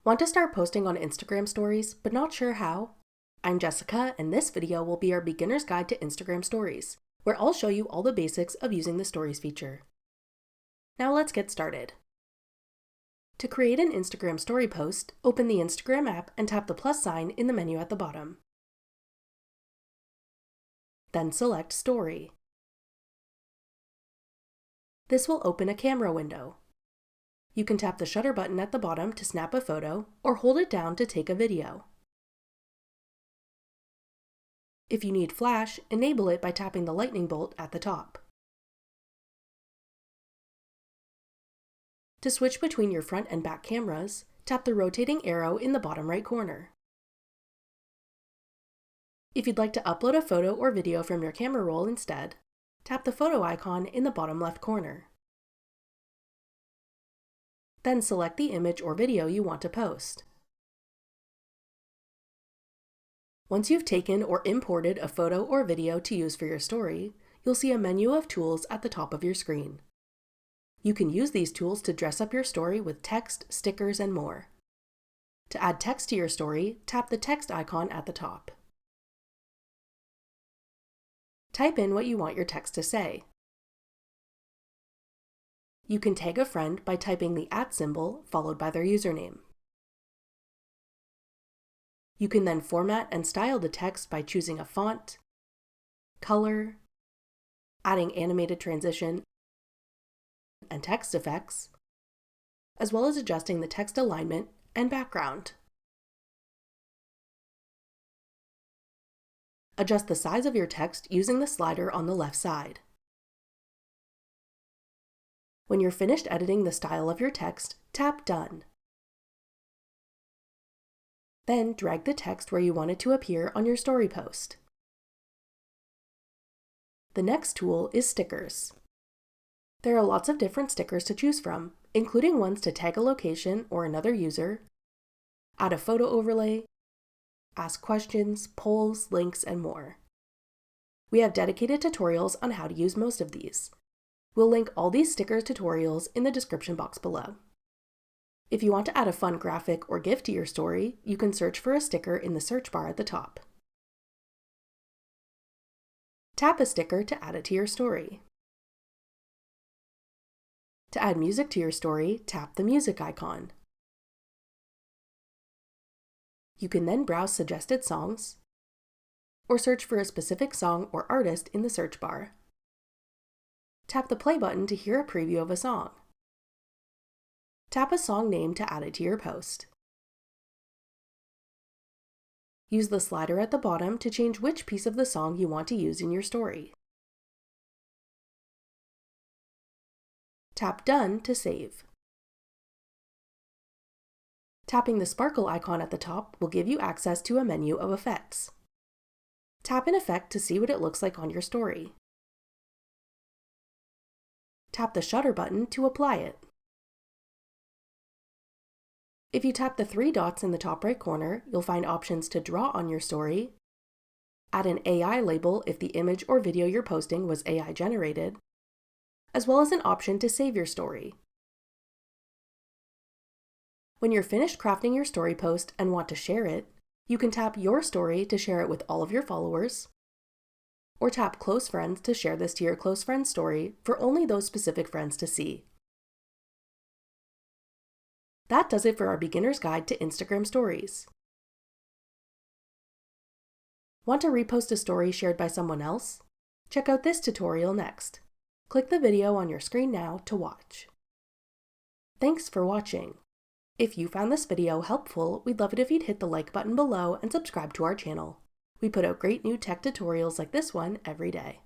Want to start posting on Instagram stories, but not sure how? I'm Jessica, and this video will be our beginner's guide to Instagram stories, where I'll show you all the basics of using the stories feature. Now let's get started. To create an Instagram story post, open the Instagram app and tap the plus sign in the menu at the bottom. Then select Story. This will open a camera window. You can tap the shutter button at the bottom to snap a photo, or hold it down to take a video. If you need flash, enable it by tapping the lightning bolt at the top. To switch between your front and back cameras, tap the rotating arrow in the bottom right corner. If you'd like to upload a photo or video from your camera roll instead, tap the photo icon in the bottom left corner. Then select the image or video you want to post. Once you've taken or imported a photo or video to use for your story, you'll see a menu of tools at the top of your screen. You can use these tools to dress up your story with text, stickers, and more. To add text to your story, tap the text icon at the top. Type in what you want your text to say. You can tag a friend by typing the @ symbol followed by their username. You can then format and style the text by choosing a font, color, adding animated transition and text effects, as well as adjusting the text alignment and background. Adjust the size of your text using the slider on the left side. When you're finished editing the style of your text, tap Done. Then drag the text where you want it to appear on your story post. The next tool is stickers. There are lots of different stickers to choose from, including ones to tag a location or another user, add a photo overlay, ask questions, polls, links, and more. We have dedicated tutorials on how to use most of these. We'll link all these sticker tutorials in the description box below. If you want to add a fun graphic or GIF to your story, you can search for a sticker in the search bar at the top. Tap a sticker to add it to your story. To add music to your story, tap the music icon. You can then browse suggested songs, or search for a specific song or artist in the search bar. Tap the play button to hear a preview of a song. Tap a song name to add it to your post. Use the slider at the bottom to change which piece of the song you want to use in your story. Tap Done to save. Tapping the sparkle icon at the top will give you access to a menu of effects. Tap an effect to see what it looks like on your story. Tap the shutter button to apply it. If you tap the 3 dots in the top right corner, you'll find options to draw on your story, add an AI label if the image or video you're posting was AI generated, as well as an option to save your story. When you're finished crafting your story post and want to share it, you can tap Your Story to share it with all of your followers, or tap Close Friends to share this to your close friend's story for only those specific friends to see. That does it for our beginner's guide to Instagram stories. Want to repost a story shared by someone else? Check out this tutorial next. Click the video on your screen now to watch. Thanks for watching. If you found this video helpful, we'd love it if you'd hit the like button below and subscribe to our channel. We put out great new tech tutorials like this one every day.